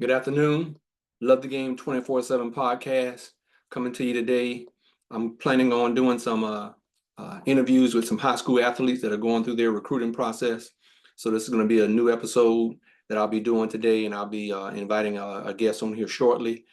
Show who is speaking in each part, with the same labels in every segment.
Speaker 1: Good afternoon. Love the Game 24/7 podcast coming to you today. I'm planning on doing some interviews with some high school athletes that are going through their recruiting process. So this is going to be a new episode that I'll be doing today, and I'll be inviting a guest on here shortly.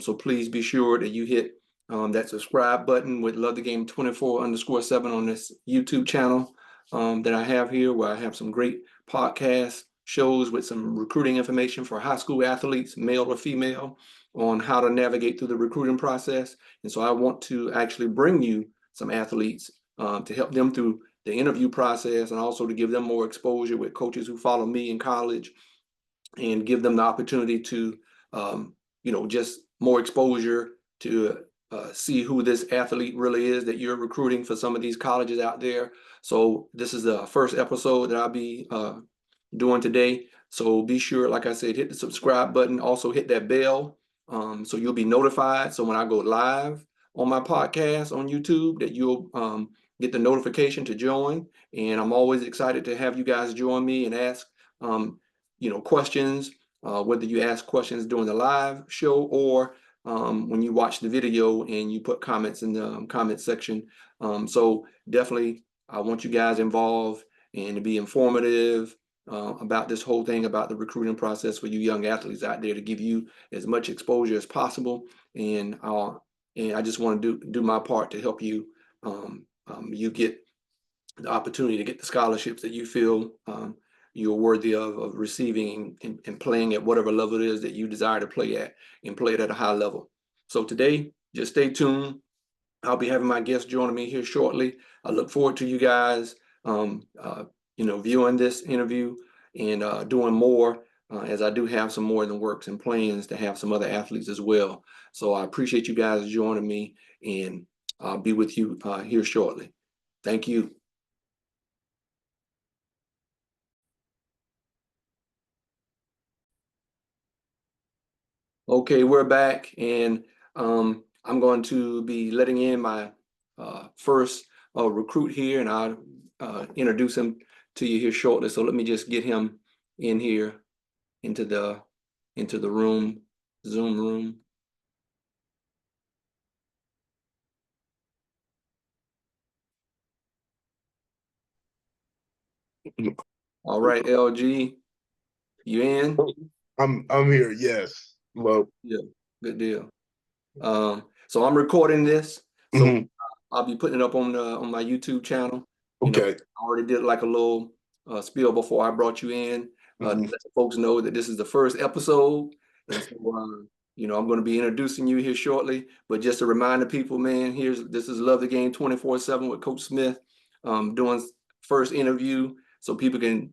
Speaker 1: So please be sure that you hit that subscribe button with Love the Game 24_7 on this YouTube channel that I have here, where I have some great podcasts, shows with some recruiting information for high school athletes, male or female, on how to navigate through the recruiting process. And so I want to actually bring you some athletes to help them through the interview process, and also to give them more exposure with coaches who follow me in college, and give them the opportunity to, just more exposure to see who this athlete really is that you're recruiting for some of these colleges out there. So this is the first episode that I'll be doing today. So be sure, like I said, hit the subscribe button. Also hit that bell so you'll be notified. So when I go live on my podcast on YouTube, that you'll get the notification to join. And I'm always excited to have you guys join me and ask questions, whether you ask questions during the live show or when you watch the video and you put comments in the comment section. So definitely I want you guys involved and to be informative about this whole thing, about the recruiting process for you young athletes out there, to give you as much exposure as possible. And I just want to do my part to help you. You get the opportunity to get the scholarships that you feel you're worthy of receiving and playing at whatever level it is that you desire to play at, and play it at a high level. So today, just stay tuned. I'll be having my guests joining me here shortly. I look forward to you guys, viewing this interview and doing more, as I do have some more in the works and plans to have some other athletes as well. So I appreciate you guys joining me, and I'll be with you here shortly. Thank you. Okay, we're back, and I'm going to be letting in my first recruit here, and I'll introduce him to you here shortly. So let me just get him in here into the room, Zoom room. All right, LG, you in?
Speaker 2: I'm here. Yes. Well,
Speaker 1: yeah, good deal. So I'm recording this, so I'll be putting it up on my YouTube channel.
Speaker 2: Okay.
Speaker 1: I already did like a little spiel before I brought you in, to let folks know that this is the first episode, and so I'm going to be introducing you here shortly. But just to remind the people, man, this is Love the Game 24/7 with Coach Smith, doing first interview, so people can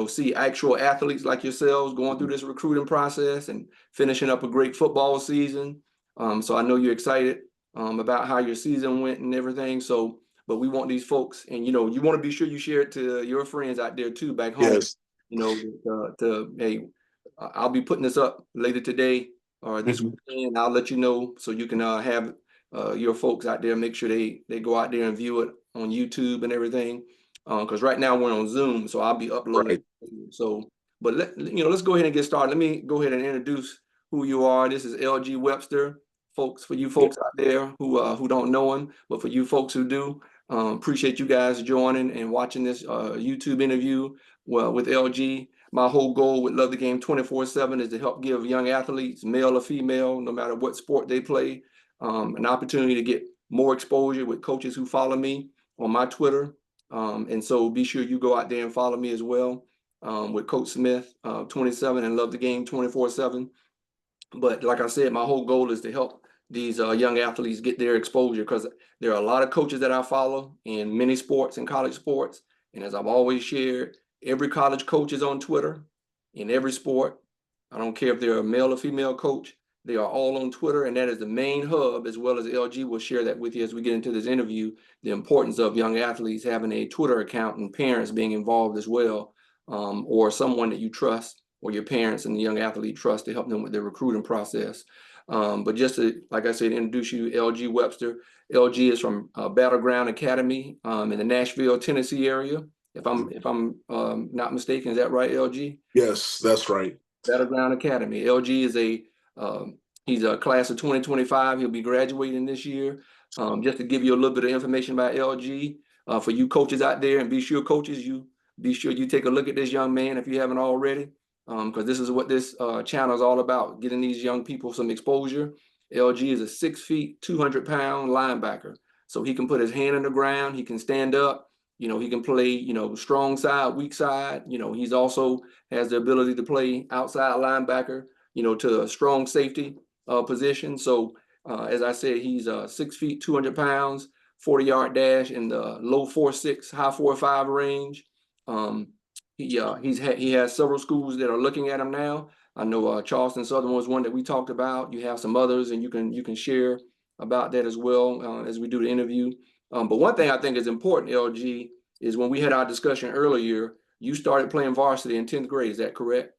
Speaker 1: see actual athletes like yourselves going through this recruiting process and finishing up a great football season. So I know you're excited about how your season went and everything. So, but we want these folks, and you want to be sure you share it to your friends out there too, back home.
Speaker 2: Yes.
Speaker 1: Hey, I'll be putting this up later today or this weekend. I'll let you know so you can have your folks out there make sure they go out there and view it on YouTube and everything. Because right now we're on Zoom, so I'll be uploading. Right. So, but let's go ahead and get started. Let me go ahead and introduce who you are. This is LG Webster, folks. For you folks out there who don't know him, but for you folks who do, appreciate you guys joining and watching this YouTube interview. Well, with LG, my whole goal with Love the Game 24/7 is to help give young athletes, male or female, no matter what sport they play, an opportunity to get more exposure with coaches who follow me on my Twitter. And so be sure you go out there and follow me as well, with Coach Smith 27 and Love the Game 24/7. But like I said, my whole goal is to help these young athletes get their exposure, because there are a lot of coaches that I follow in many sports and college sports. And as I've always shared, every college coach is on Twitter in every sport. I don't care if they're a male or female coach. They are all on Twitter, and that is the main hub, as well as LG will share that with you as we get into this interview, the importance of young athletes having a Twitter account and parents being involved as well, or someone that you trust, or your parents and the young athlete trust, to help them with their recruiting process. But just to, like I said, introduce you, LG Webster. LG is from Battleground Academy in the Nashville, Tennessee area. If I'm not mistaken, is that right, LG?
Speaker 2: Yes, that's right.
Speaker 1: Battleground Academy. LG is he's a class of 2025. He'll be graduating this year. Just to give you a little bit of information about LG, for you coaches out there, and be sure coaches, you be sure you take a look at this young man if you haven't already, because this is what this channel is all about, getting these young people some exposure. LG is a 6 feet, 200-pound linebacker. So he can put his hand on the ground, he can stand up, he can play, strong side, weak side. He's also has the ability to play outside linebacker, to a strong safety position. So as I said, he's 6 feet, 200 pounds, 40-yard dash in the low 4.6, high 4.5 range. He has several schools that are looking at him now. I know Charleston Southern was one that we talked about. You have some others, and you can share about that as well as we do the interview. But one thing I think is important, LG, is when we had our discussion earlier, you started playing varsity in 10th grade. Is that correct?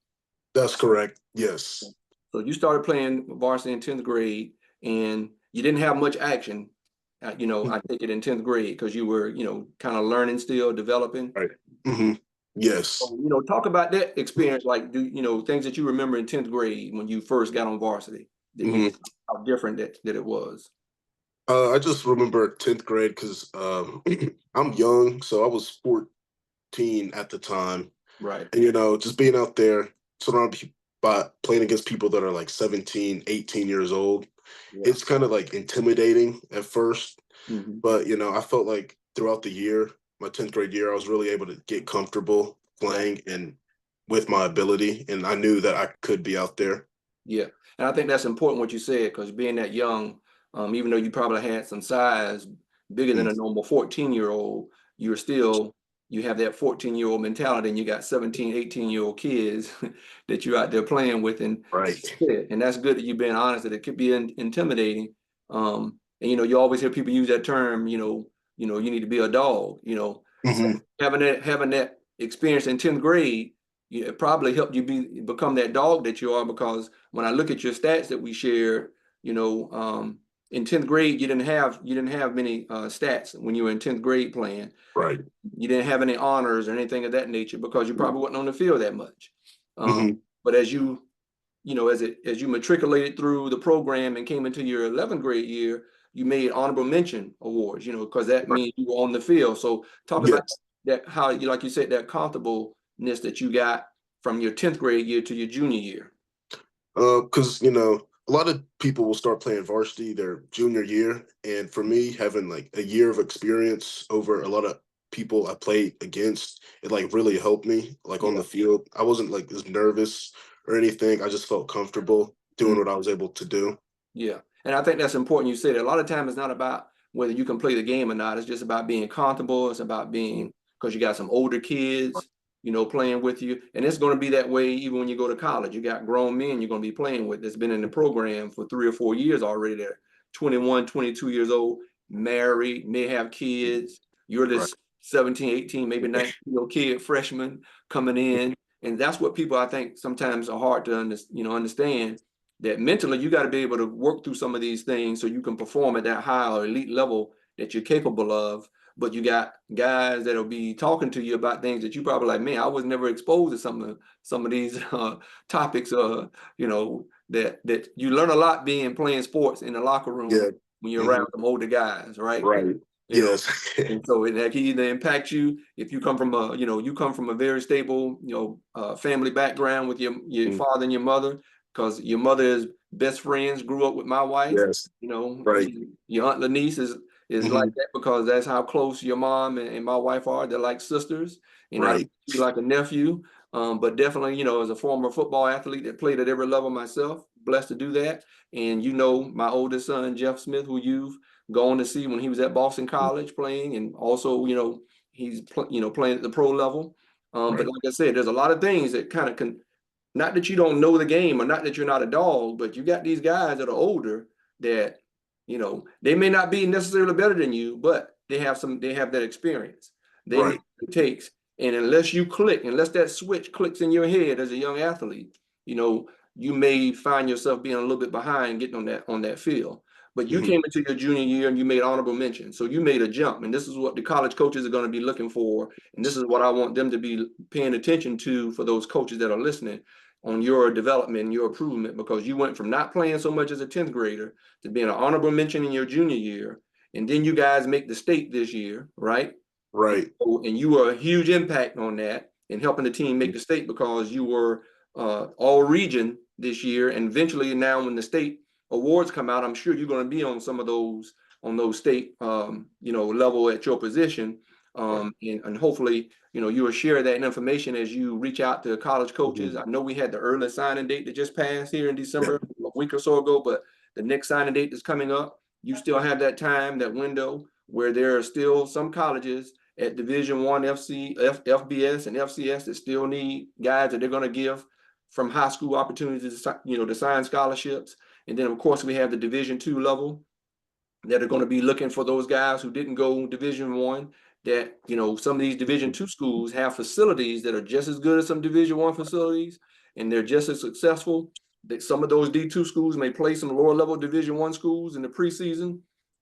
Speaker 2: That's correct. Yes.
Speaker 1: So you started playing varsity in 10th grade, and you didn't have much action. I take it in 10th grade because you were, kind of learning still, developing.
Speaker 2: Right. Mm-hmm. Yes.
Speaker 1: So, talk about that experience, like things that you remember in 10th grade when you first got on varsity, how different that it was.
Speaker 2: I just remember 10th grade because I'm young, so I was 14 at the time.
Speaker 1: Right.
Speaker 2: And, just being out there surrounded by playing against people that are like 17, 18 years old, it's kind of like intimidating at first. But, I felt like throughout the year, my 10th grade year, I was really able to get comfortable playing and with my ability. And I knew that I could be out there.
Speaker 1: Yeah. And I think that's important what you said, because being that young, even though you probably had some size bigger than a normal 14-year-old, you have that 14-year-old mentality, and you got 17, 18-year-old kids that you're out there playing with. And that's good that you've been honest that it could be intimidating. And you always hear people use that term, you need to be a dog, So having that experience in 10th grade, it probably helped you become that dog that you are, because when I look at your stats that we shared, in 10th grade, you didn't have many stats when you were in 10th grade playing.
Speaker 2: Right.
Speaker 1: You didn't have any honors or anything of that nature because you probably wasn't on the field that much. But as you matriculated through the program and came into your 11th grade year, you made honorable mention awards, because that means you were on the field. So talk about that, how you, like you said, that comfortableness that you got from your 10th grade year to your junior year.
Speaker 2: Because, a lot of people will start playing varsity their junior year. And for me, having like a year of experience over a lot of people I played against, it like really helped me like on the field. I wasn't like as nervous or anything. I just felt comfortable doing what I was able to do.
Speaker 1: Yeah. And I think that's important. You said a lot of times it's not about whether you can play the game or not. It's just about being comfortable. It's about being, because you got some older kids, playing with you. And it's going to be that way even when you go to college. You got grown men you're going to be playing with that's been in the program for 3 or 4 years already. They're 21, 22 years old, married, may have kids. You're this 17, 18, maybe 19-year-old kid, freshman coming in. And that's what people, I think, sometimes are hard to understand, that mentally you got to be able to work through some of these things so you can perform at that high or elite level that you're capable of. But you got guys that'll be talking to you about things that you probably like, man, I was never exposed to some of these topics. That you learn a lot playing sports in the locker room when you're around some older guys, right?
Speaker 2: Right. Yes.
Speaker 1: And so that can either impact you if you come from a very stable, family background with your father and your mother, because your mother's best friends grew up with my wife.
Speaker 2: Yes. Right.
Speaker 1: Your Aunt Lanice is like that because that's how close your mom and my wife are. They're like sisters. I feel like a nephew. But definitely, as a former football athlete that played at every level myself, blessed to do that. And my oldest son, Jeff Smith, who you've gone to see when he was at Boston College playing, and also, he's playing at the pro level. But like I said, there's a lot of things that kind of can, not that you don't know the game or not that you're not a dog, but you got these guys that are older that, they may not be necessarily better than you, but they have that experience. They know what it takes. And unless that switch clicks in your head as a young athlete, you may find yourself being a little bit behind getting on that field. but you came into your junior year and you made honorable mention. So you made a jump, and this is what the college coaches are going to be looking for, and this is what I want them to be paying attention to for those coaches that are listening on your development and your improvement, because you went from not playing so much as a 10th grader to being an honorable mention in your junior year, and then you guys make the state this year, right?
Speaker 2: Right.
Speaker 1: And you were a huge impact on that and helping the team make the state, because you were all region this year. And eventually now when the state awards come out, I'm sure you're going to be on some of those, on those state level at your position. And hopefully, you will share that information as you reach out to college coaches. I know we had the early signing date that just passed here in December, a week or so ago, but the next signing date is coming up. You still have that time, that window, where there are still some colleges at Division I, FBS, and FCS that still need guys that they're going to give from high school opportunities, to sign scholarships. And then, of course, we have the Division II level that are going to be looking for those guys who didn't go Division I. That, some of these Division II schools have facilities that are just as good as some Division I facilities, and they're just as successful. That some of those D2 schools may play some lower level Division I schools in the preseason,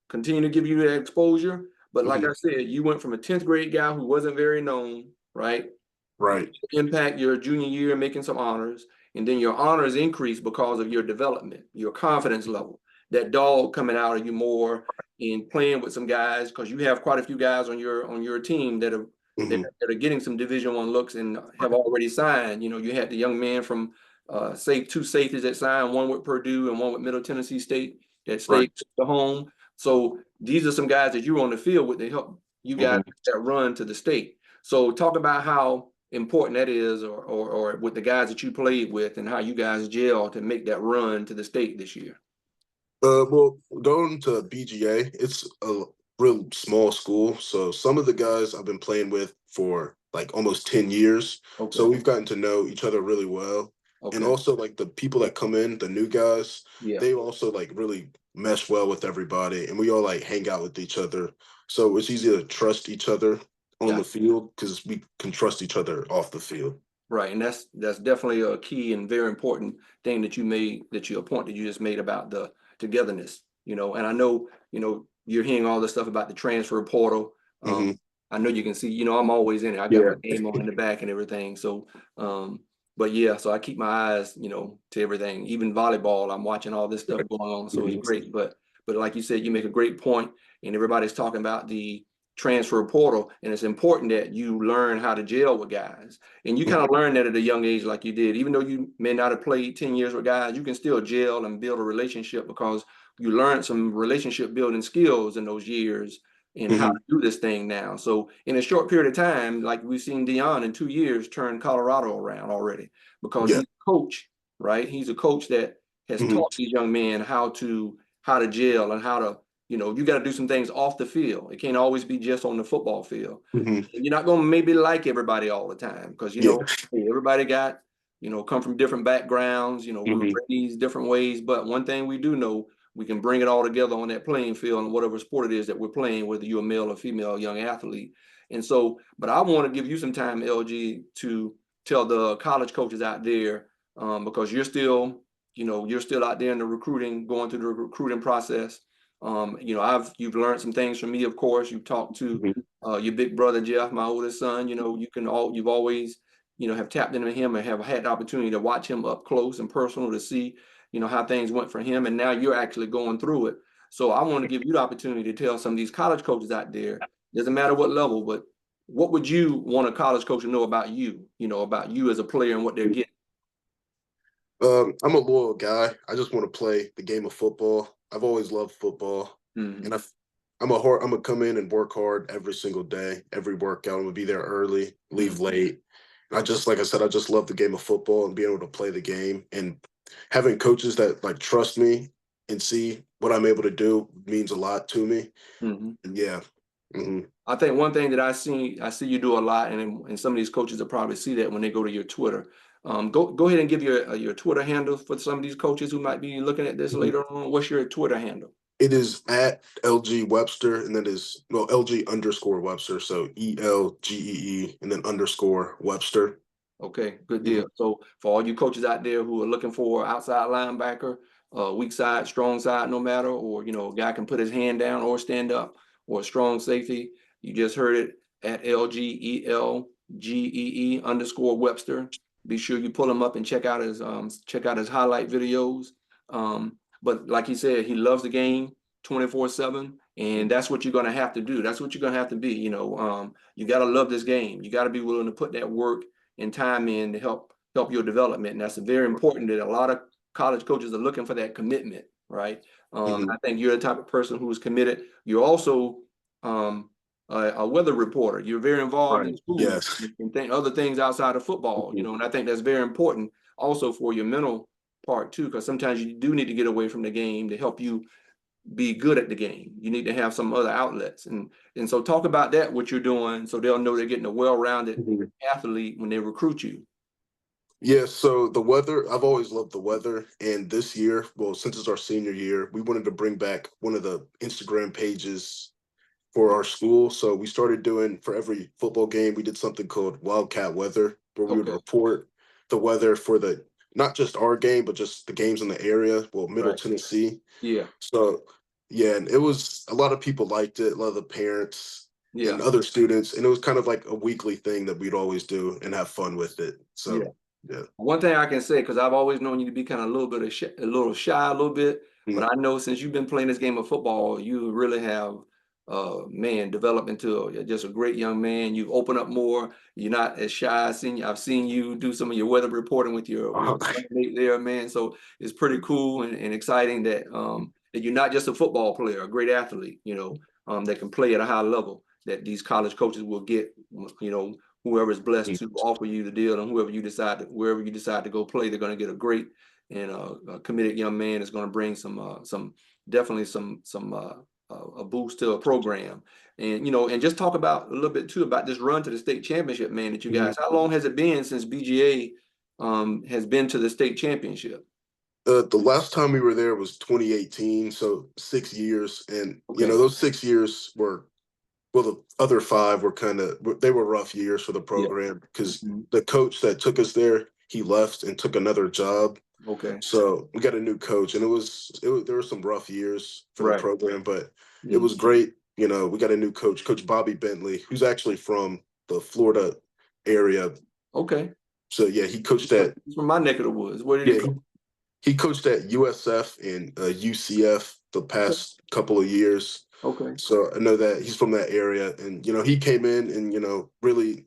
Speaker 1: continue to give you that exposure. But like I said, you went from a 10th grade guy who wasn't very known, right?
Speaker 2: Right.
Speaker 1: Impact your junior year making some honors, and then your honors increase because of your development, your confidence level, that dog coming out of you more in playing with some guys, because you have quite a few guys on your team that are that are getting some Division I looks and have already signed. You had the young man from two safeties that signed, one with Purdue and one with Middle Tennessee State, that stayed to home. So these are some guys that you were on the field with. They help you guys that run to the state. So talk about how important that is, or with the guys that you played with, and how you guys gel to make that run to the state this year.
Speaker 2: Well, going to BGA, it's a real small school. So some of the guys I've been playing with for like almost 10 years.
Speaker 1: Okay.
Speaker 2: So we've gotten to know each other really well. And also like the people that come in, the new guys, they also like really mesh well with everybody, and we all like hang out with each other. So it's easy to trust each other on the field because we can trust each other off the field.
Speaker 1: Right, and that's definitely a key and very important thing that a point that you just made about the togetherness. And I know, you're hearing all this stuff about the transfer portal. I know you can see, I'm always in it. I got my name on in the back and everything. So, but yeah, so I keep my eyes, to everything. Even volleyball, I'm watching all this stuff going on. So it's great. But like you said, you make a great point, and everybody's talking about the transfer portal, and it's important that you learn how to gel with guys. And you kind of learn that at a young age, like you did. Even though you may not have played 10 years with guys, you can still gel and build a relationship, because you learned some relationship building skills in those years and how to do this thing now. So in a short period of time, like we've seen D.R.I.V.E.N in 2 years turn Colorado around already, because he's a coach, right? He's a coach that has taught these young men how to gel and how to, you got to do some things off the field. It can't always be just on the football field. And you're not going to maybe like everybody all the time, because, hey, everybody got, come from different backgrounds, we were raised different ways. But one thing we do know, we can bring it all together on that playing field and whatever sport it is that we're playing, whether you're a male or female young athlete. And so, but I want to give you some time, LG, to tell the college coaches out there, because you're still, you're still out there in the recruiting, going through the recruiting process. You've learned some things from me, of course. You've talked to your big brother Jeff, my oldest son. You've always, have tapped into him and have had the opportunity to watch him up close and personal, to see, how things went for him. And now you're actually going through it. So I want to give you the opportunity to tell some of these college coaches out there, doesn't matter what level, but what would you want a college coach to know about you, about you as a player and what they're getting?
Speaker 2: I'm a loyal guy. I just want to play the game of football. I've always loved football, and I'm gonna come in and work hard every single day, every workout. I'm gonna be there early, leave late. And like I said, I just love the game of football and being able to play the game, and having coaches that like trust me and see what I'm able to do means a lot to me. And yeah.
Speaker 1: I think one thing that I see you do a lot, and some of these coaches will probably see that when they go to your Twitter. Go ahead and give your Twitter handle for some of these coaches who might be looking at this later on. What's your Twitter handle?
Speaker 2: It is at LG Webster, and that is LG_Webster. So ELGEE and then _Webster.
Speaker 1: Okay, good deal. So for all you coaches out there who are looking for outside linebacker, weak side, strong side, no matter, or a guy can put his hand down or stand up, or a strong safety. You just heard it at LGELGEE_Webster. Be sure you pull him up and check out his highlight videos. But like he said, he loves the game 24/7, and that's what you're gonna have to do. That's what you're gonna have to be. You gotta love this game. You gotta be willing to put that work and time in to help your development. And that's very important that a lot of college coaches are looking for that commitment, right? I think you're the type of person who's committed. You're also a weather reporter. You're very involved
Speaker 2: Right.
Speaker 1: in school
Speaker 2: Yes.
Speaker 1: and other things outside of football, and I think that's very important also for your mental part too, because sometimes you do need to get away from the game to help you be good at the game. You need to have some other outlets. And so talk about that, what you're doing, so they'll know they're getting a well-rounded athlete when they recruit you.
Speaker 2: Yeah, so the weather, I've always loved the weather. And this year, well, since it's our senior year, we wanted to bring back one of the Instagram pages for our school. So we started doing, for every football game, we did something called Wildcat Weather, where we would
Speaker 1: Okay.
Speaker 2: report the weather for the not just our game, but just the games in the area, well, Middle
Speaker 1: Right.
Speaker 2: Tennessee.
Speaker 1: Yeah.
Speaker 2: So yeah, and it was a lot of people liked it, a lot of the parents
Speaker 1: Yeah.
Speaker 2: and other students, and it was kind of like a weekly thing that we'd always do and have fun with it.
Speaker 1: Yeah.
Speaker 2: So yeah.
Speaker 1: One thing I can say, because I've always known you to be kind of a little bit of a little shy, a little bit, but
Speaker 2: Mm.
Speaker 1: I know since you've been playing this game of football, you really have, man, developed into just a great young man. You've opened up more. You're not as shy. I've seen you do some of your weather reporting with your mate there, man. So it's pretty cool and exciting that you're not just a football player, a great athlete, that can play at a high level. That these college coaches will get, whoever is blessed to offer you the deal, and wherever you decide to go play, they're going to get a great and a committed young man that's going to bring some definitely some a boost to a program. And just talk about a little bit too about this run to the state championship, man, that you guys. How long has it been since BGA has been to the state championship?
Speaker 2: The last time we were there was 2018, so 6 years, and
Speaker 1: Okay.
Speaker 2: those 6 years were, well, the other five were they were rough years for the
Speaker 1: Yeah.
Speaker 2: program because
Speaker 1: Mhm.
Speaker 2: the coach that took us there, he left and took another job.
Speaker 1: Okay.
Speaker 2: So we got a new coach, and there were some rough years for the
Speaker 1: Right.
Speaker 2: program, but it
Speaker 1: Mhm.
Speaker 2: was great. We got a new coach, Coach Bobby Bentley, who's actually from the Florida area.
Speaker 1: Okay.
Speaker 2: So yeah, he coached at
Speaker 1: He's from my neck of the woods. Where did he
Speaker 2: yeah
Speaker 1: go?
Speaker 2: he coached at USF and UCF the
Speaker 1: Okay.
Speaker 2: past couple of years.
Speaker 1: Okay.
Speaker 2: So I know that he's from that area, and he came in and really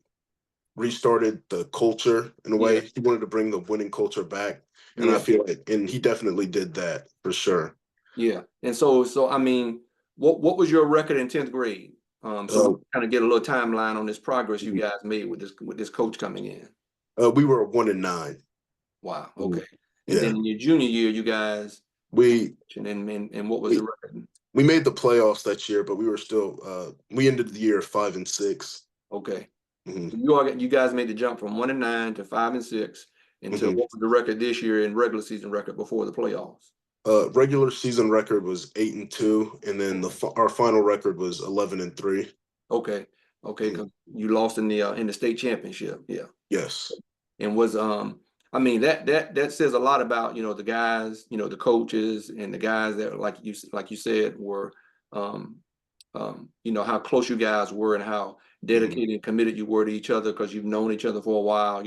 Speaker 2: restarted the culture in a
Speaker 1: Yeah.
Speaker 2: way. He wanted to bring the winning culture back, and I
Speaker 1: Yeah.
Speaker 2: feel like, and he definitely did that for sure.
Speaker 1: Yeah. And so I mean, what was your record in 10th grade? So we
Speaker 2: Uh,
Speaker 1: kind of get a little timeline on this progress you guys made with this coach coming in.
Speaker 2: we were 1-9.
Speaker 1: Wow.
Speaker 2: Mhm.
Speaker 1: Okay. And
Speaker 2: Yeah,
Speaker 1: then in your junior year, you guys,
Speaker 2: we
Speaker 1: and what was the
Speaker 2: we
Speaker 1: record?
Speaker 2: we made the playoffs that year, but we were still we ended the year 5-6.
Speaker 1: Okay.
Speaker 2: Hmm.
Speaker 1: So you guys made the jump from 1-9 to 5-6 into
Speaker 2: Hmm.
Speaker 1: what was the record this year in regular season record before the playoffs?
Speaker 2: Regular season record was 8-2, and then
Speaker 1: Okay.
Speaker 2: our final record was 11-3.
Speaker 1: Okay. Okay.
Speaker 2: Mhm.
Speaker 1: Because you lost in the state championship. Yeah.
Speaker 2: Yes.
Speaker 1: And was I mean that says a lot about the guys, the coaches and the guys that like you said were um how close you guys were and how
Speaker 2: Hmm.
Speaker 1: dedicated and committed you were to each other because you've known each other for a while,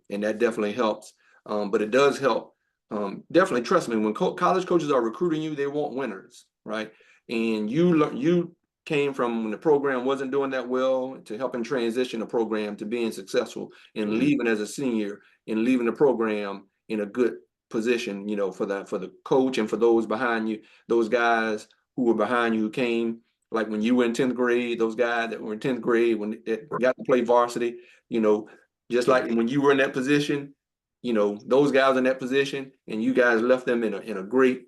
Speaker 1: and that definitely helps. But it does help. Definitely trust me, when college coaches are recruiting you, they want winners, right? And you came from when the program wasn't doing that well to helping transition a program to being successful and
Speaker 2: Hmm.
Speaker 1: leaving as a senior and leaving the program in a good position, for the coach and for those behind you, those guys who were behind you who came like when you were in 10th grade, those guys that were in 10th grade when it got to play varsity, you know, just like
Speaker 2: Hmm.
Speaker 1: when you were in that position, those guys in that position and you guys left them in a great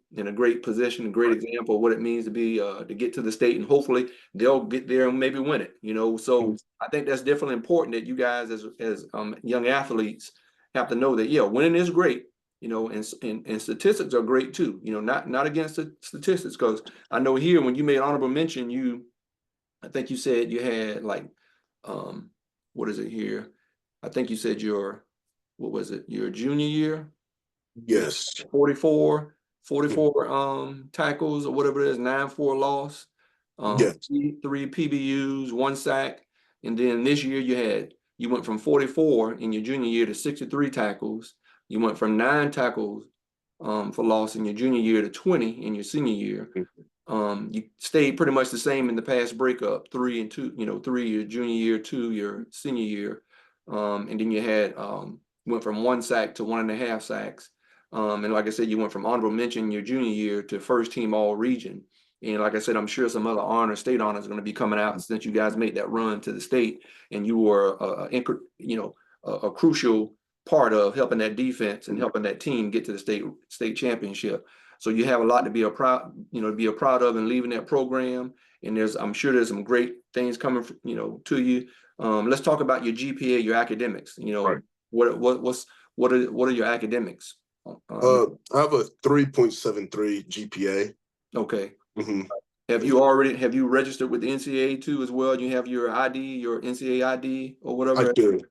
Speaker 1: position, a great example of what it means to be to get to the state, and hopefully they'll get there and maybe win it. So I think that's definitely important that you guys as young athletes have to know that winning is great, and statistics are great too, not against the statistics, because I know here when you made honorable mention, I think you said you had like, um, what is it here? I think you said what was it, your junior year?
Speaker 2: Yes.
Speaker 1: 44,
Speaker 2: Mhm.
Speaker 1: 44 tackles or whatever it is, 9 for a loss,
Speaker 2: Yes.
Speaker 1: three PBUs, 1 sack. And then this year you went from 44 in your junior year to 63 tackles. You went from 9 tackles for loss in your junior year to 20 in your senior year. You stayed pretty much the same in the past breakup, 3 and 2, 3 your junior year, 2 your senior year. And then you went from 1 sack to 1.5 sacks. And like I said, you went from honorable mention your junior year to first team all region. And like I said, I'm sure some other state honors are going to be coming out since you guys made that run to the state, and you were a crucial part of helping that defense and helping that team get to the state championship. So you have a lot to be proud of and leaving that program. And I'm sure there's some great things coming, to you. Let's talk about your GPA, your academics.
Speaker 2: Right.
Speaker 1: What are your academics?
Speaker 2: I have a 3.73 GPA.
Speaker 1: Okay.
Speaker 2: Mm-hmm.
Speaker 1: Have you registered with the NCAA too as well? You have your ID, your NCAA ID or
Speaker 2: I
Speaker 1: whatever?
Speaker 2: do.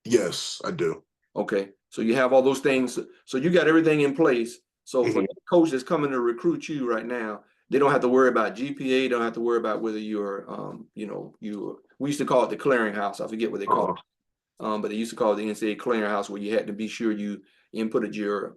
Speaker 2: Yes, I do.
Speaker 1: Okay. So you have all those things. So you got everything in place. So for
Speaker 2: Mm-hmm.
Speaker 1: the coach that's coming to recruit you right now, they don't have to worry about GPA. They don't have to worry about whether you're, we used to call it the clearinghouse. I forget what they call
Speaker 2: Uh-huh.
Speaker 1: it. But they used to call it the NCAA clearinghouse, where you had to be sure you inputted your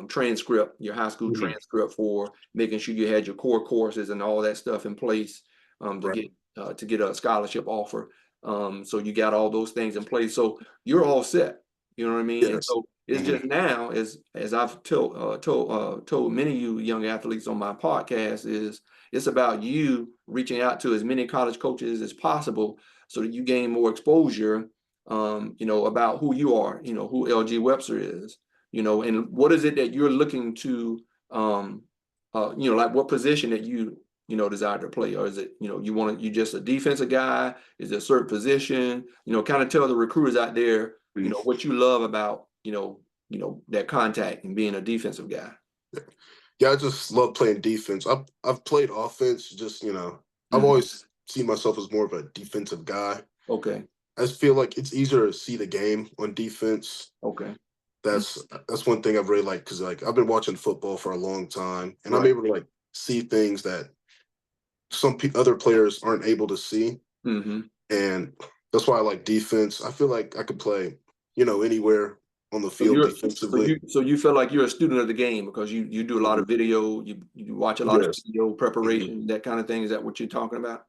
Speaker 1: transcript, your high school
Speaker 2: Mm-hmm.
Speaker 1: transcript, for making sure you had your core courses and all that stuff in place
Speaker 2: Right.
Speaker 1: to get a scholarship offer. So you got all those things in place. So you're all set. You know what I mean? And
Speaker 2: Yes.
Speaker 1: so it's
Speaker 2: Mm-hmm.
Speaker 1: just now, as I've told many of you young athletes on my podcast, is it's about you reaching out to as many college coaches as possible so that you gain more exposure, about who you are, who LG Webster is, and what is it that you're looking to, like what position that desire to play, or is it, you just a defensive guy? Is it a certain position? Kind of tell the recruiters out there, what you love about, that contact and being a defensive guy.
Speaker 2: Yeah, I just love playing defense. I've played offense, just I've
Speaker 1: Mhm.
Speaker 2: always seen myself as more of a defensive guy.
Speaker 1: Okay.
Speaker 2: I just feel like it's easier to see the game on defense.
Speaker 1: Okay. Mm.
Speaker 2: That's one thing I've really liked, because like I've been watching football for a long time, and I'm
Speaker 1: Right.
Speaker 2: able to like see things that other players aren't able to see,
Speaker 1: Mm-hmm.
Speaker 2: and that's why I like defense. I feel like I could play, anywhere on the
Speaker 1: So
Speaker 2: field
Speaker 1: you're so
Speaker 2: defensively.
Speaker 1: you feel like you're a student of the game because you do a lot
Speaker 2: Mhm.
Speaker 1: of video, you watch a lot of
Speaker 2: Yes.
Speaker 1: video
Speaker 2: Hmm.
Speaker 1: preparation, that kind of thing. Is that what you're talking about?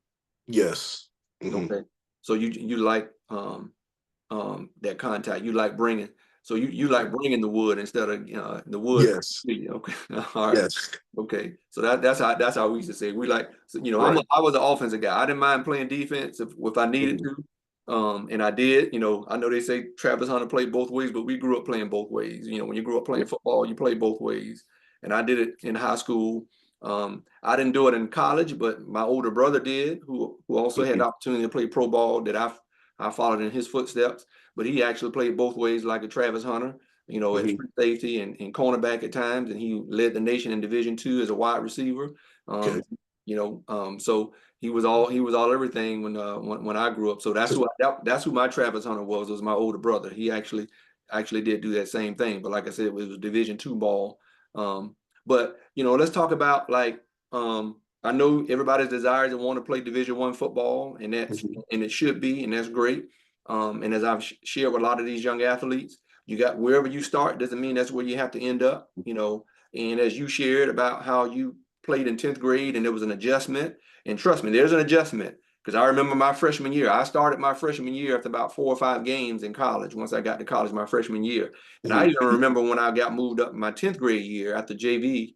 Speaker 2: Yes. Hmm.
Speaker 1: Okay. So you like that contact. You like bringing. So you like bringing the wood instead of the wood.
Speaker 2: Yes.
Speaker 1: Okay. All right.
Speaker 2: Yes.
Speaker 1: Okay. So that's how we used to say. We like, so,
Speaker 2: Right.
Speaker 1: I was an offensive guy. I didn't mind playing defense if I needed
Speaker 2: Hmm.
Speaker 1: to. And I did. I know they say Travis Hunter played both ways, but we grew up playing both ways. When you grew up playing football, you play both ways. And I did it in high school. I didn't do it in college, but my older brother did, who also had the
Speaker 2: Hmm.
Speaker 1: opportunity to play pro ball, that I followed in his footsteps. But he actually played both ways, like a Travis Hunter, at
Speaker 2: Hmm.
Speaker 1: free safety and cornerback at times, and he led the nation in Division II as a wide receiver.
Speaker 2: Okay.
Speaker 1: Um, so he was all everything when I grew up. So that's who my Travis Hunter was my older brother. He actually did do that same thing, but like I said, it was Division II ball. But let's talk about, like, I know everybody's desires to want to play Division I football, and
Speaker 2: Hmm.
Speaker 1: it should be, and that's great. And as I've shared with a lot of these young athletes, you got wherever you start doesn't mean that's where you have to end up. And as you shared about how you played in 10th grade and there was an adjustment, and trust me, there's an adjustment, because I remember my freshman year. I started my freshman year after about 4 or 5 games in college. Once I got to college my freshman year, and I
Speaker 2: Hmm.
Speaker 1: even remember when I got moved up my 10th grade year after JV,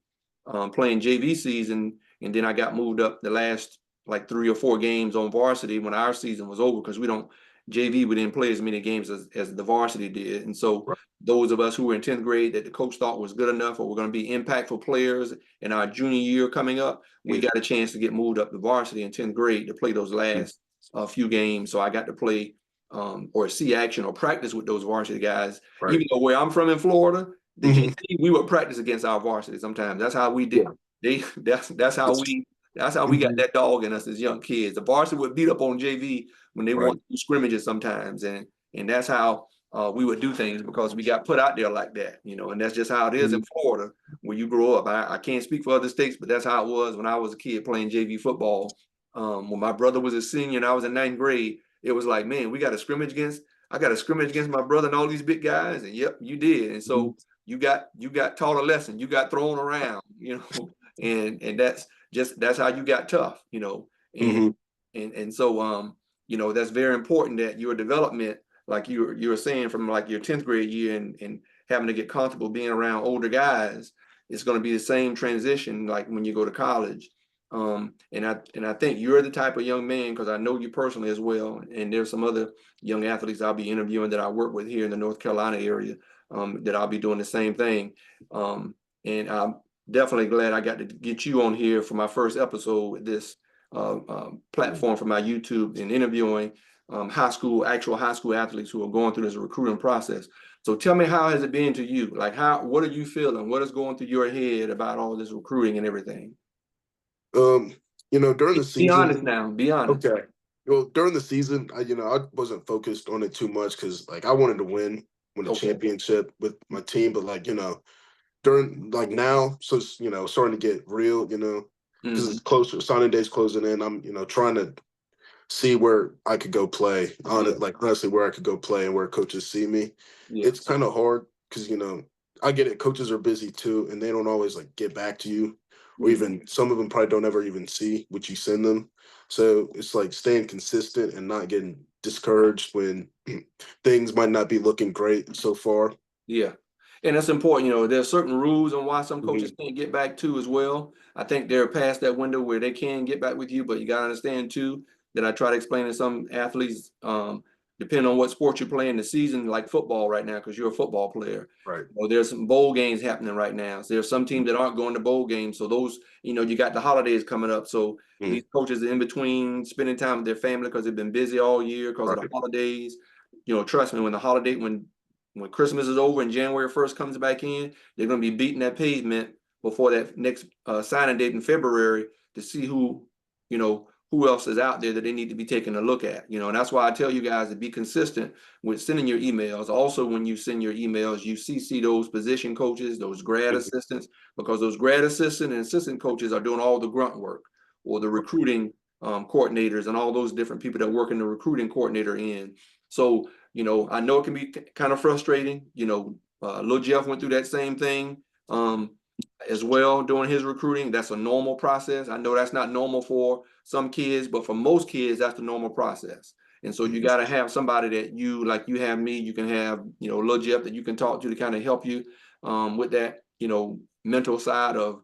Speaker 1: playing JV season, and then I got moved up the last like 3 or 4 games on varsity when our season was over, because we didn't play as many games as the varsity did. And so
Speaker 2: Right.
Speaker 1: those of us who were in 10th grade that the coach thought was good enough or were going to be impactful players in our junior year coming up, we got a chance to get moved up to varsity in 10th grade to play those last few games. So I got to play or see action or practice with those varsity guys.
Speaker 2: Right.
Speaker 1: Even though where I'm from in Florida, the
Speaker 2: Hmm.
Speaker 1: JV, we would practice against our varsity sometimes. That's how we did.
Speaker 2: Yeah.
Speaker 1: That's how we got
Speaker 2: Hmm.
Speaker 1: that dog in us as young kids. The varsity would beat up on JV when they want
Speaker 2: Right.
Speaker 1: to do scrimmages sometimes, and that's how we would do things because we got put out there like that, you know, and that's just how it is in Florida where you grow up. I can't speak for other states, but that's how it was when I was a kid playing JV football. When my brother was a senior and I was in ninth grade, it was like, man, I got a scrimmage against my brother and all these big guys. And yep, you did. And so you got taught a lesson, you got thrown around, you know, and that's how you got tough, you know, and so you know, that's very important that your development, like you were saying, from like your 10th grade year and having to get comfortable being around older guys, it's going to be the same transition like when you go to college. And I think you're the type of young man, because I know you personally as well, and there's some other young athletes I'll be interviewing that I work with here in the North Carolina area, that I'll be doing the same thing. And I'm definitely glad I got to get you on here for my first episode with this platform for my YouTube, and interviewing actual high school athletes who are going through this recruiting process. So tell me, how has it been to you? Like, what are you feeling? What is going through your head about all this recruiting and everything?
Speaker 2: You know, during the
Speaker 1: Be
Speaker 2: season,
Speaker 1: honest now. Be honest.
Speaker 2: okay. Well, during the season, I wasn't focused on it too much because like I wanted to win a
Speaker 1: Okay.
Speaker 2: championship with my team, but like, during like now, so it's, starting to get real, because it's closer, signing day's closing in. I'm, trying to see where I could go play on it, like honestly where I could go play and where coaches see me.
Speaker 1: Yeah.
Speaker 2: It's kind of hard because I get it, coaches are busy too, and they don't always like get back to you, or even some of them probably don't ever even see what you send them. So it's like staying consistent and not getting discouraged when things might not be looking great so far.
Speaker 1: Yeah. And that's important. You know, there's certain rules on why some coaches can't get back to as well. I think they're past that window where they can get back with you, but you got to understand too that I try to explain to some athletes, depending on what sport you're playing, the season, like football right now, because you're a football player.
Speaker 2: Right.
Speaker 1: There's some bowl games happening right now. So there's some teams that aren't going to bowl games. So those, you got the holidays coming up. So these coaches are in between spending time with their family because they've been busy all year because of the holidays. Trust me, when Christmas is over and January 1st comes back in, they're going to be beating that pavement before that next signing date in February to see who else is out there that they need to be taking a look at. And that's why I tell you guys to be consistent with sending your emails. Also, when you send your emails, you CC those position coaches, those grad assistants, because those grad assistant and assistant coaches are doing all the grunt work, or the recruiting coordinators and all those different people that work in the recruiting coordinator end. So I know it can be kind of frustrating. Lil Jeff went through that same thing as well during his recruiting. That's a normal process. I know that's not normal for some kids, but for most kids, that's the normal process. And so you got to have somebody that like you have me, you can have, Lil Jeff that you can talk to kind of help you with that, mental side of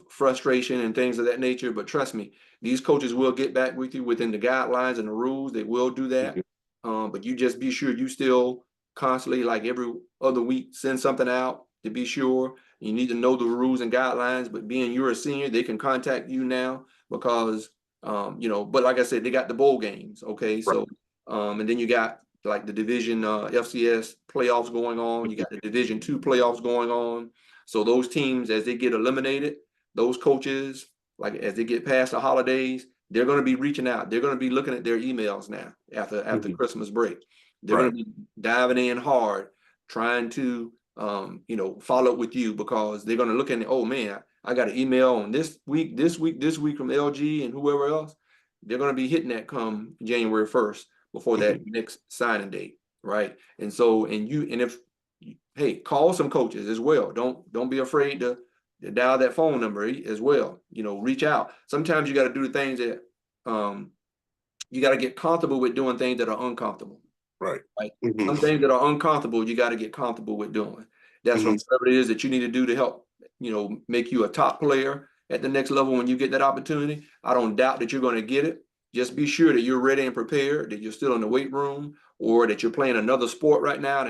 Speaker 1: frustration and things of that nature. But trust me, these coaches will get back with you within the guidelines and the rules. They will do that. But you just be sure you still constantly, like every other week, send something out to be sure. You need to know the rules and guidelines, but being you're a senior, they can contact you now because, but like I said, they got the bowl games. Okay. So, and then you got like the division FCS playoffs going on. You got the Division II playoffs going on. So those teams, as they get eliminated, those coaches, like as they get past the holidays, they're going to be reaching out. They're going to be looking at their emails now after Christmas break. They're going to be diving in hard, trying to follow up with you, because they're going to look at it. Oh man, I got an email on this week from LG and whoever else. They're going to be hitting that come January 1st before that next signing date, right? And so, hey, call some coaches as well. Don't be afraid to dial that phone number as well. Reach out. Sometimes you got to do the things that you got to get comfortable with doing things that are uncomfortable.
Speaker 2: Right.
Speaker 1: Some things that are uncomfortable, you got to get comfortable with doing. That's whatever it is that you need to do to help, make you a top player at the next level when you get that opportunity. I don't doubt that you're going to get it. Just be sure that you're ready and prepared, that you're still in the weight room, or that you're playing another sport right now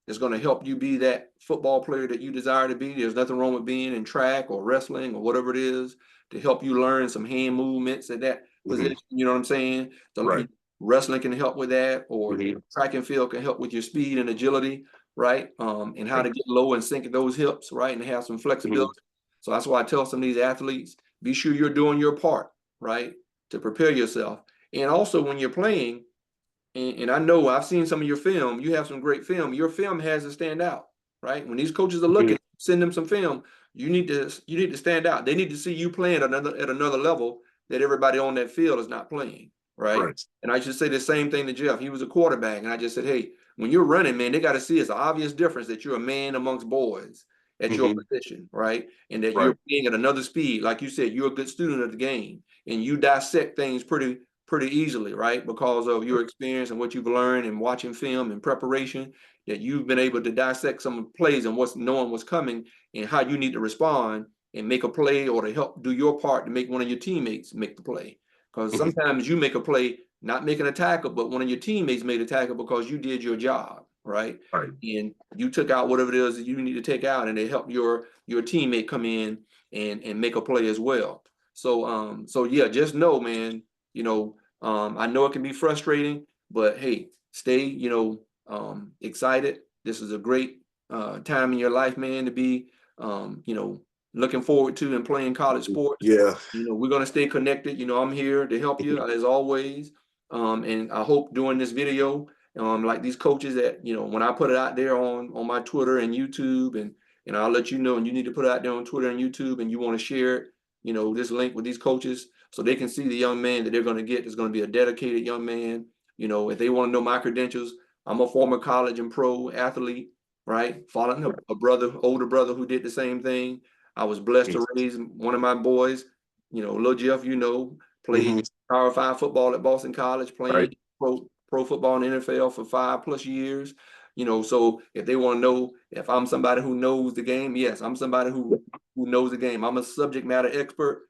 Speaker 1: it's going to help you be that football player that you desire to be. There's nothing wrong with being in track or wrestling or whatever it is to help you learn some hand movements at that position. You know what I'm saying? So wrestling can help with that, or track and field can help with your speed and agility, right? And how to get low and sink those hips, right? And have some flexibility. So that's why I tell some of these athletes, be sure you're doing your part, right? To prepare yourself. And also when you're playing, and I know I've seen some of your film. You have some great film. Your film has to stand out, right? When these coaches are looking, send them some film. You need to stand out. They need to see you playing at another level that everybody on that field is not playing, right?
Speaker 2: Right.
Speaker 1: And I should say the same thing to Jeff. He was a quarterback, and I just said, hey, when you're running, man, they got to see it's an obvious difference that you're a man amongst boys at your position, right? And that you're
Speaker 2: Right.
Speaker 1: playing at another speed. Like you said, you're a good student of the game, and you dissect things pretty easily, right? Because of your experience and what you've learned and watching film and preparation, that you've been able to dissect some plays and knowing what's coming and how you need to respond and make a play or to help do your part to make one of your teammates make the play. Because sometimes you make a play not making a tackle, but one of your teammates made a tackle because you did your job, right?
Speaker 2: Right.
Speaker 1: And you took out whatever it is that you need to take out, and it helped your teammate come in and make a play as well. So yeah, just know, man, I know it can be frustrating, but hey, stay, excited. This is a great time in your life, man, to be, looking forward to and playing college sports.
Speaker 2: Yeah.
Speaker 1: We're gonna stay connected. I'm here to help you as always. And I hope during this video, like these coaches that, when I put it out there on my Twitter and YouTube, and I'll let you know, and you need to put it out there on Twitter and YouTube, and you want to share it, this link with these coaches so they can see the young man that they're going to get is going to be a dedicated young man. If they want to know my credentials, I'm a former college and pro athlete, right? Following older brother who did the same thing. I was blessed to raise one of my boys, little Jeff, played Power 5 football at Boston College, playing
Speaker 2: Right.
Speaker 1: pro football in the NFL for 5+ years. So if they want to know if I'm somebody who knows the game, yes, I'm somebody who knows the game. I'm a subject matter expert,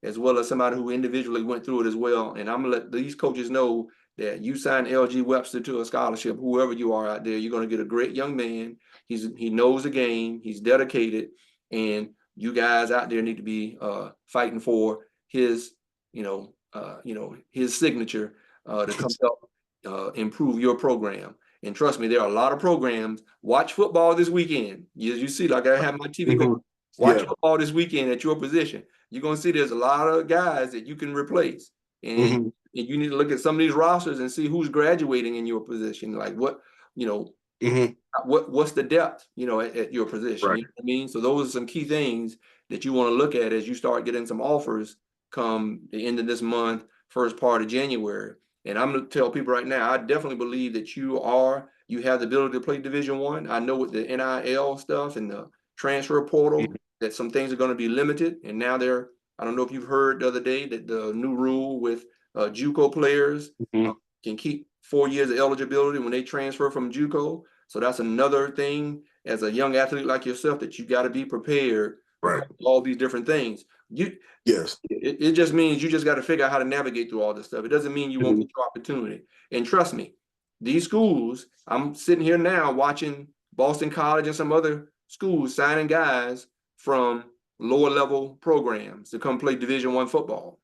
Speaker 1: as well as somebody who individually went through it as well. And I'm gonna let these coaches know that you sign LG Webster to a scholarship, whoever you are out there, you're gonna get a great young man. He knows the game, he's dedicated, and you guys out there need to be fighting for his, his signature to come help improve your program. And trust me, there are a lot of programs. Watch football this weekend. As you see, like I have my TV going. Watch football this weekend at your position. You're going to see there's a lot of guys that you can replace. And you need to look at some of these rosters and see who's graduating in your position. Like what's the depth, at your position.
Speaker 2: Right.
Speaker 1: You know what I mean? So those are some key things that you want to look at as you start getting some offers come the end of this month, first part of January. And I'm going to tell people right now, I definitely believe that you have the ability to play Division I. I know with the NIL stuff and the transfer portal that some things are going to be limited. And now I don't know if you've heard the other day that the new rule with JUCO players can keep 4 years of eligibility when they transfer from JUCO. So that's another thing as a young athlete like yourself that you got to be prepared for all these different things. It just means you just got to figure out how to navigate through all this stuff. It doesn't mean you won't get your opportunity. And trust me, these schools, I'm sitting here now watching Boston College and some other schools signing guys from lower level programs to come play Division I football.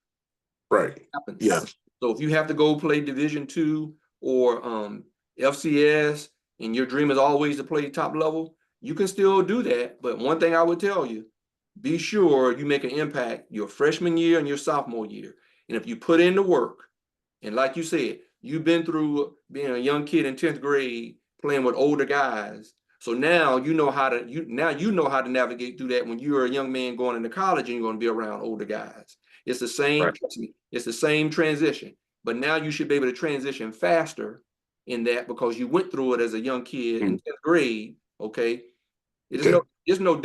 Speaker 2: Right. Yeah.
Speaker 1: So if you have to go play Division II or FCS, and your dream is always to play top level, you can still do that. But one thing I would tell you, be sure you make an impact your freshman year and your sophomore year. And if you put in the work, and like you said, you've been through being a young kid in 10th grade playing with older guys. So now you know how to navigate through that when you're a young man going into college and you're going to be around older guys. It's the same, it's the same transition. But now you should be able to transition faster in that because you went through it as a young kid in 10th grade. Okay. It's no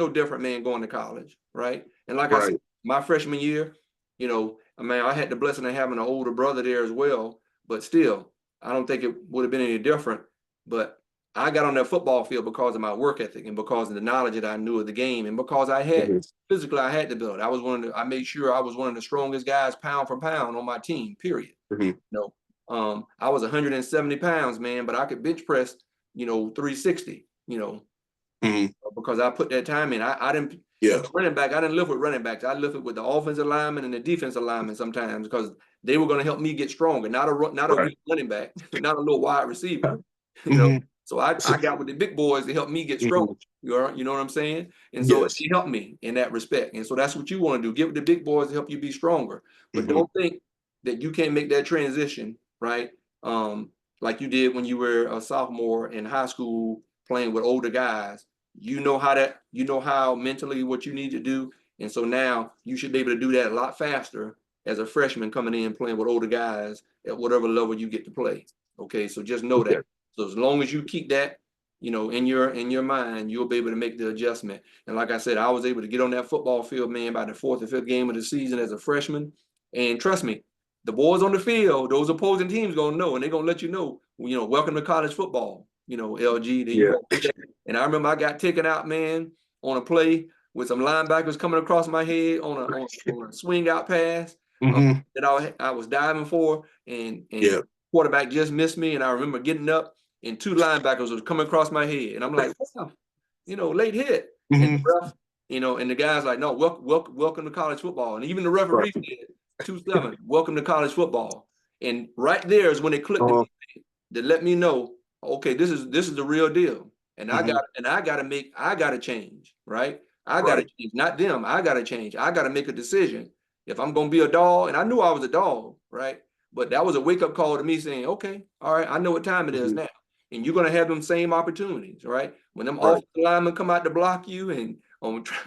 Speaker 1: different, man, going to college, right? And like I said, my freshman year, I had the blessing of having an older brother there as well, but still, I don't think it would have been any different. But I got on that football field because of my work ethic and because of the knowledge that I knew of the game and because I had physically I had to build. I made sure I was one of the strongest guys pound for pound on my team, period. I was 170 pounds, man, but I could bench press, 360, because I put that time in. I didn't running back. I didn't live with running backs. I lived with the offensive lineman and the defensive lineman sometimes because they were going to help me get stronger. Not a weak running back, not a little wide receiver. So I got with the big boys to help me get strong. You know what I'm saying? And so it helped me in that respect. And so that's what you want to do. Get with the big boys to help you be stronger. But don't think that you can't make that transition, right? like you did when you were a sophomore in high school playing with older guys. You know how mentally what you need to do. And so now you should be able to do that a lot faster as a freshman coming in playing with older guys at whatever level you get to play. Okay, so just know
Speaker 2: Okay.
Speaker 1: that. So as long as you keep that, in your mind, you'll be able to make the adjustment. And like I said, I was able to get on that football field, man, by the fourth or fifth game of the season as a freshman. And trust me, the boys on the field, those opposing teams gonna know, and they're gonna let you know, welcome to college football. LG, that you
Speaker 2: Yeah.
Speaker 1: gonna do that. And I remember I got taken out, man, on a play with some linebackers coming across my head on a swing out pass that I was diving for, and
Speaker 2: Yeah.
Speaker 1: quarterback just missed me, and I remember getting up and two linebackers was coming across my head, and I'm like, wow, late hit, and the ref, and the guy's like, no, welcome to college football, and even the
Speaker 2: Right.
Speaker 1: referee said 2-7, welcome to college football, and right there is when it clicked to me that let me know, okay, this is the real deal, and I gotta change, right? I gotta
Speaker 2: Right.
Speaker 1: change, not them. I gotta change. I gotta make a decision if I'm gonna be a dog, and I knew I was a dog, right? But that was a wake up call to me saying, okay, all right, I know what time it is now, and you're gonna have them same opportunities, right? When them
Speaker 2: Right.
Speaker 1: offensive linemen come out to block you and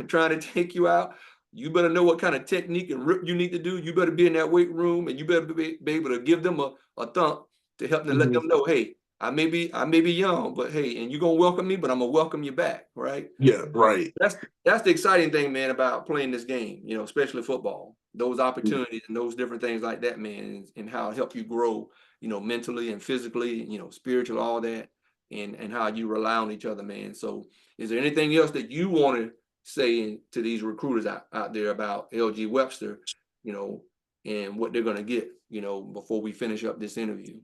Speaker 1: trying to take you out, you better know what kind of technique and rip you need to do. You better be in that weight room, and you better be able to give them a thump to help them let them know, hey, I may be young, but hey, and you're gonna welcome me, but I'm gonna welcome you back, right?
Speaker 2: Yeah. Right.
Speaker 1: That's the exciting thing, man, about playing this game, especially football. Those opportunities and those different things like that, man, and how it help you grow, mentally and physically, spiritual, all that, and how you rely on each other, man. So is there anything else that you want to say to these recruiters out there about LG Webster, and what they're gonna get, before we finish up this interview?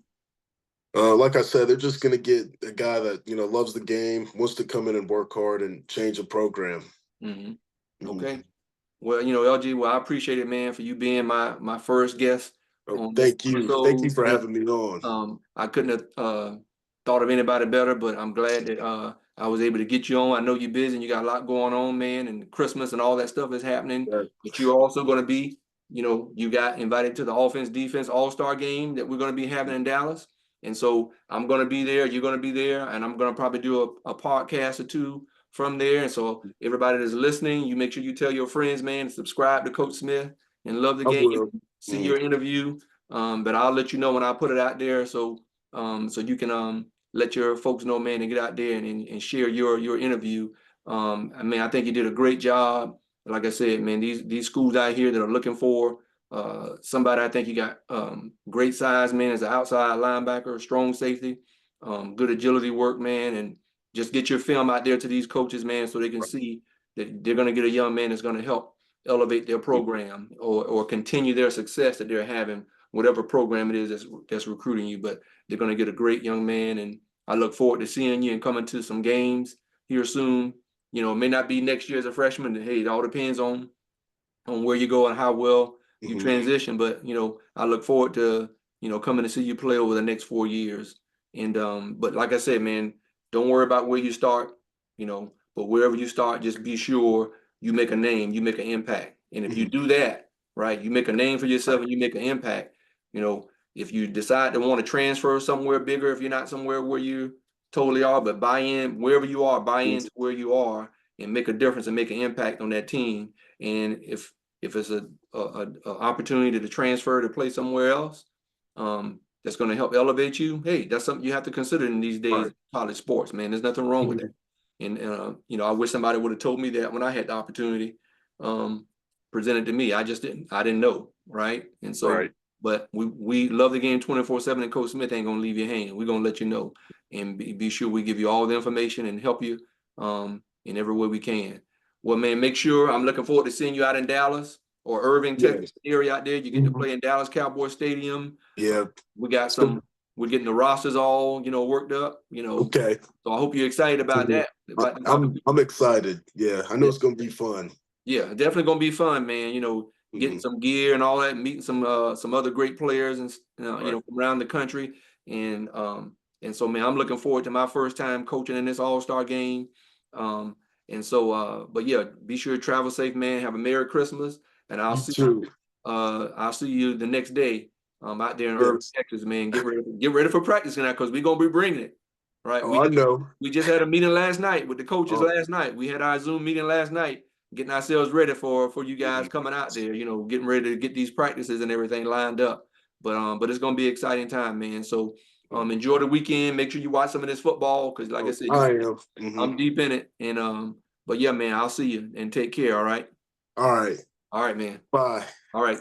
Speaker 2: Like I said, they're just gonna get a guy that loves the game, wants to come in and work hard and change a program.
Speaker 1: Hmm.
Speaker 2: Mhm.
Speaker 1: Okay. Well, LG, well, I appreciate it, man, for you being my first guest
Speaker 2: Oh,
Speaker 1: on this
Speaker 2: thank you. Thank you
Speaker 1: episode.
Speaker 2: for having me on.
Speaker 1: I couldn't have thought of anybody better, but I'm glad that I was able to get you on. I know you're busy and you got a lot going on, man, and Christmas and all that stuff is happening.
Speaker 2: Yeah.
Speaker 1: But you're also going to be, you got invited to the offense defense all-star game that we're going to be having in Dallas. And so I'm going to be there, you're going to be there, and I'm going to probably do a podcast or two from there. And so everybody that's listening, you make sure you tell your friends, man, subscribe to Coach Smith and love the
Speaker 2: I
Speaker 1: game.
Speaker 2: will.
Speaker 1: See
Speaker 2: Mhm.
Speaker 1: your interview. But I'll let you know when I put it out there, so you can let your folks know, man, and get out there and share your interview. I mean, I think you did a great job. Like I said, man, these schools out here that are looking for somebody, I think you got great size, man, as an outside linebacker, strong safety, good agility work, man, and just get your film out there to these coaches, man, so they can see that they're going to get a young man that's going to help elevate their program or continue their success that they're having, whatever program it is that's recruiting you. But they're going to get a great young man, and I look forward to seeing you and coming to some games here soon. It may not be next year as a freshman. Hey, it all depends on where you go and how well you
Speaker 2: Mhm.
Speaker 1: transition. But I look forward to coming to see you play over the next 4 years. And but like I said, man, don't worry about where you start. But wherever you start, just be sure you make a name, you make an impact. And if you
Speaker 2: Mhm.
Speaker 1: do that, right, you make a name for yourself
Speaker 2: Right.
Speaker 1: and you make an impact. If you decide to want to transfer somewhere bigger, if you're not somewhere where you totally are, but buy in wherever you are, buy
Speaker 2: Mhm.
Speaker 1: into where you are and make a difference and make an impact on that team. And if it's a opportunity to transfer to play somewhere else, that's going to help elevate you, hey, that's something you have to consider in these days
Speaker 2: Right.
Speaker 1: of college sports, man. There's nothing wrong with that.
Speaker 2: Mhm.
Speaker 1: And I wish somebody would have told me that when I had the opportunity um, presented to me. I didn't know, right? And so,
Speaker 2: Right.
Speaker 1: but we love the game 24/7, and Coach Smith ain't gonna leave you hanging. We're gonna let you know and be sure we give you all the information and help you in every way we can. Well, man, make sure I'm looking forward to seeing you out in Dallas or Irving, Texas
Speaker 2: Yes.
Speaker 1: area out there. You get to
Speaker 2: Mhm.
Speaker 1: play in Dallas Cowboy Stadium.
Speaker 2: Yeah.
Speaker 1: We got
Speaker 2: So,
Speaker 1: we're getting the rosters all, worked up,
Speaker 2: okay.
Speaker 1: So I hope you're excited about
Speaker 2: So,
Speaker 1: that, about them
Speaker 2: I'm
Speaker 1: opportunities.
Speaker 2: excited. Yeah, I know
Speaker 1: Yeah,
Speaker 2: it's gonna be fun.
Speaker 1: yeah, definitely gonna be fun, man. Getting
Speaker 2: Mhm.
Speaker 1: some gear and all that, meeting some other great players and
Speaker 2: Right.
Speaker 1: from around the country. And so man, I'm looking forward to my first time coaching in this all-star game. Um, and so but yeah, be sure to travel safe, man. Have a Merry Christmas, and
Speaker 2: You too.
Speaker 1: I'll see you the next day out there in Irving,
Speaker 2: Yes.
Speaker 1: Texas, man. Get ready for practice now because we're gonna be bringing it. Right.
Speaker 2: Oh, I know.
Speaker 1: We just had a meeting last night with the coaches
Speaker 2: Oh,
Speaker 1: last night. We had our Zoom meeting last night, getting ourselves ready for you guys coming out there, you know, getting ready to get these practices and everything lined up. But it's gonna be an exciting time, man. So enjoy the weekend. Make sure you watch some of this football because like I said,
Speaker 2: I am.
Speaker 1: I'm deep in it. And but yeah, man, I'll see you and take care. All right.
Speaker 2: All right.
Speaker 1: All right, man.
Speaker 2: Bye.
Speaker 1: All right.